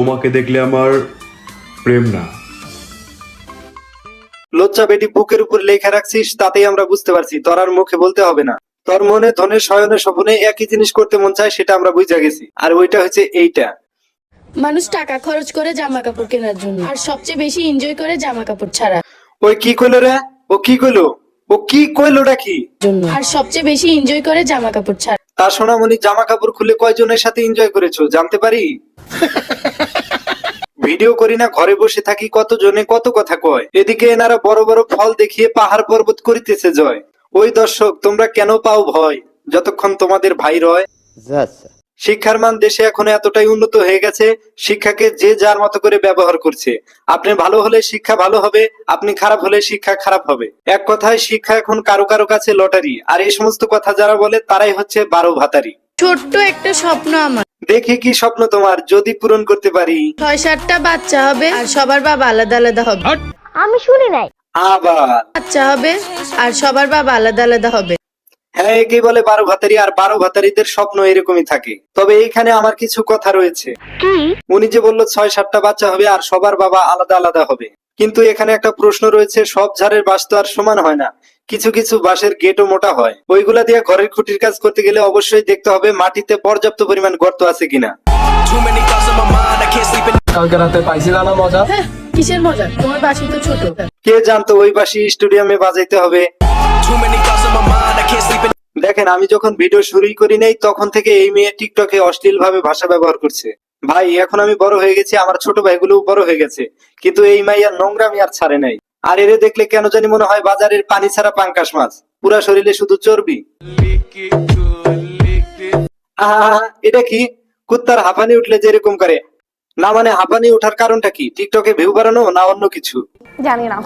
তোমাকে দেখলে আমার প্রেম না। লজ্জা বেটি বুকের উপর লেখা রাখছিস, তাতেই আমরা বুঝতে পারছি তোর আর মুখে বলতে হবে না। তোর মনে ধনের শয়নে স্বপনে একই জিনিস করতে মন চায়, সেটা আমরা বুঝা গেছি। আর ওইটা হচ্ছে এইটা। মানুষ টাকা খরচ করে জামা কাপড় কেনার জন্য, আর সবচেয়ে বেশি এনজয় করে জামা কাপড় ছাড়া ওই কি কইলো রে? ও কি কইলো? ও কি কইলোটা কি? জন্য, আর সবচেয়ে বেশি এনজয় করে জামা কাপড় ছাড়া। তা সোনামণি, জামা কাপড় খুলে কয়জনের সাথে এনজয় করেছো জানতে পারি? ভিডিও করি না, ঘরে বসে থাকি, কত জনে কত কথা কয়। এদিকে এনারা বড় বড় ফল দেখিয়ে পাহাড় পর্বত করিতেছে জয়। ওই দর্শক, তোমরা কেন পাও ভয় যতক্ষণ তোমাদের ভাই রয়? শিক্ষার মান দেশে এখন এতটাই উন্নত হয়ে গেছে, শিক্ষাকে যে যার মতো করে ব্যবহার করছে। আপনি ভালো হলে শিক্ষা ভালো হবে, আপনি খারাপ হলে শিক্ষা খারাপ হবে। এক কথায় শিক্ষা এখন কারো কারো কাছে লটারি। আর এই সমস্ত কথা যারা বলে তারাই হচ্ছে 12 ভাতারি। ছোট্ট একটা স্বপ্ন আমার, দেখি কি স্বপ্ন তোমার, যদি পূরণ করতে পারি। 6-7টা বাচ্চা হবে, আর সবার বাবা আলাদা আলাদা হবে। আমি শুনি নাই। আবার বাচ্চা হবে, আর সবার বাবা আলাদা আলাদা হবে। হ্যাঁ, একেই বলে 12 ভাতারি। আর 12 ভাতারিদের স্বপ্ন এরকমই থাকে। তবে এইখানে আমার কিছু কথা রয়েছে। উনি যে বললো 6-7টা বাচ্চা হবে আর সবার বাবা আলাদা আলাদা হবে, কিন্তু এখানে একটা প্রশ্ন রয়েছে। সব ঝাড়ের বাঁশ তো আর সমান হয় না, কিছু কিছু বাঁশের গেটও মোটা হয়। ওইগুলা দিয়ে ঘরের খুঁটির কাজ করতে গেলে অবশ্যই দেখতে হবে মাটিতে পর্যাপ্ত পরিমাণ গর্ত আছে কিনা। কালকে রাতে পাইছিলাম না মজা। হ্যাঁ, কিসের মজা? তোমার বাসি তো ছোট। কে জানতো ওই বাঁশি স্টেডিয়ামে বাজাইতে হবে। দেখেন, আমি যখন ভিডিও শুরুই করি নাই তখন থেকে এই মেয়ে টিকটকে অশ্লীল ভাবে ভাষা ব্যবহার করছে। ভাই, এখন আমি বড় হয়ে গেছি, আমার ছোট ভাইগুলো বড় হয়ে গেছে, কিন্তু এই মাইয়ার নোংরামি আর ছাড়ে নাই। আর এরে দেখলে কেন জানি মনে হয় বাজারের পানি ছাড়া পাঙ্কাশ মাছ, পুরা শরীরে শুধু চর্বি। আহা, এটা কি? কুত্তার হাঁপানি উঠলে যেরকম করে না, মানে হাঁপানি ওঠার কারণটা কি? টিকটকে ভিউ বাড়ানো না অন্য কিছু? জানি না।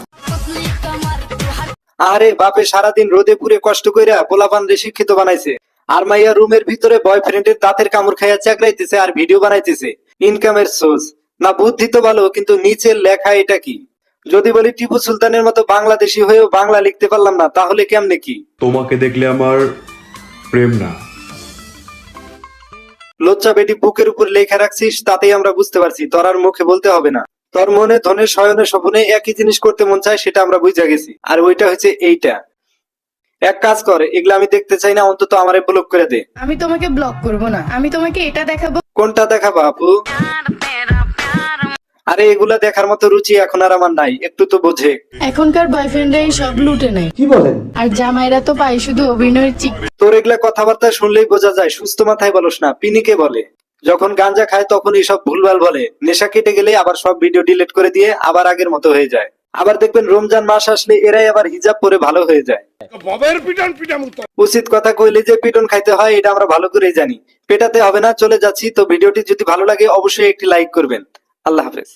আরে বাপে সারাদিন রোদে পুড়ে কষ্ট কইরা পোলাপান রে শিক্ষিত বানাইছে, আর মাইয়া রুমের ভিতরে বয়ফ্রেন্ডের দাঁতের কামড় খাইয়া চাকরাইতেছে আর ভিডিও বানাইতেছে। ইনকামের সোর্স না? বুদ্ধি তো ভালো, কিন্তু নিচের লেখা এটা কি? যদি বলি টিপু সুলতানের মতো বাংলাদেশি হয়েও বাংলা লিখতে পারলাম না, তাহলে কেমনে কি? তোমাকে দেখলে আমার প্রেম না। লজ্জা বেটি বুকের উপর লেখা রাখছিস, তাতেই আমরা বুঝতে পারছি তোর আর মুখে বলতে হবে না। তোর মনে ধনের শয়নে স্বপনে একই জিনিস করতে মন চায়, সেটা আমরা বুঝা গেছি। আর ওইটা হচ্ছে এইটা। এক কাজ কর, এগুলো আমি দেখতে চাই না, অন্তত আমারে ব্লক করে দে। আমি তোমাকে ব্লক করব না, আমি তোমাকে এটা দেখাবো। কোনটা দেখাবো আপু? আরে এগুলা দেখার মতো রুচি এখন আর আমার নাই, একটু তো বোঝে। এখনকার বয়ফ্রেন্ডরাই সব লুটে নেয়। কি বলেন? আর জামাইরা তো পায় শুধু অভিনয়ের চিক। তোর এগুলা কথাবার্তা শুনলেই বোঝা যায় সুস্থ মাথায় বলস না, পিনিকে বলে। যখন গাঞ্জা খায় তখন এইসব ভুলভাল বলে, নেশা কেটে গেলে আবার সব ভিডিও ডিলিট করে দিয়ে আবার আগের মতো হয়ে যায়। আবার দেখবেন রমজান মাস আসলে এরাই আবার হিজাব পরে ভালো হয়ে যায়। উচিত কথা কইলে যে পিটন খাইতে হয়, এটা আমরা ভালো করেই জানি। পেটাতে হবে না, চলে যাচ্ছি। তো ভিডিওটি যদি ভালো লাগে অবশ্যই একটি লাইক করবেন। আল্লাহ হাফেজ।